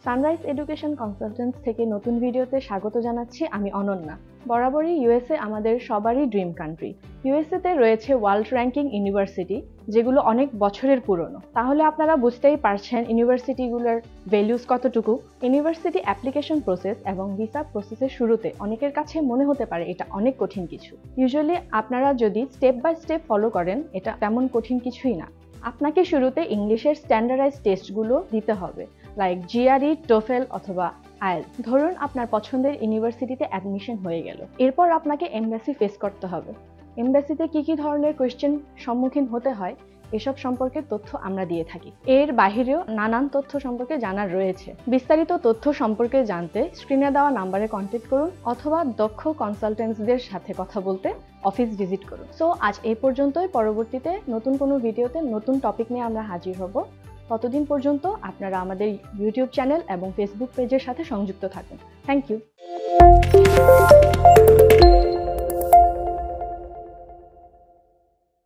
Sunrise education consultants থেকে নতুন ভিডিওতে স্বাগত জানাচ্ছি আমি অনন্যা। বরাবরই ইউএসএ আমাদের সবারই ড্রিম কান্ট্রি। ইউএসএতে রয়েছে ওয়ার্ল্ড র্যাঙ্কিং ইউনিভার্সিটি, যেগুলো অনেক বছরের পুরনো। তাহলে আপনারা বুঝতেই পারছেন ইউনিভার্সিটিগুলোর ভ্যালুস কতটুকু। ইউনিভার্সিটি অ্যাপ্লিকেশন প্রসেস এবং ভিসা প্রসেসের শুরুতে অনেকের কাছে মনে হতে পারে এটা অনেক কঠিন কিছু। ইউজুয়ালি আপনারা যদি স্টেপ বাই স্টেপ ফলো করেন, এটা তেমন কঠিন কিছুই না। আপনাকে শুরুতে ইংলিশের স্ট্যান্ডার্ডাইজ টেস্টগুলো দিতে হবে, লাইক জিআরই, টোফেল অথবা আইএলটিএস। ধরুন আপনার পছন্দের ইউনিভার্সিটিতে অ্যাডমিশন হয়ে গেল, এরপর আপনাকে এমবাসি ফেস করতে হবে। এমবাসিতে কি ধরনের কোয়েশ্চেন সম্মুখীন হতে হয় এসব সম্পর্কে তথ্য আমরা দিয়ে থাকি। এর বাহিরেও নানান তথ্য সম্পর্কে জানার রয়েছে। বিস্তারিত তথ্য সম্পর্কে জানতে স্ক্রিনে দেওয়া নাম্বারে কন্ট্যাক্ট করুন অথবা দক্ষ কনসালটেন্টসদের সাথে কথা বলতে অফিস ভিজিট করুন। সো আজ এই পর্যন্তই। পরবর্তীতে নতুন কোনো ভিডিওতে নতুন টপিক নিয়ে আমরা হাজির হব। ততদিন পর্যন্ত আপনারা আমাদের ইউটিউব চ্যানেল এবং ফেসবুক পেজের সাথে সংযুক্ত থাকুন। Thank you.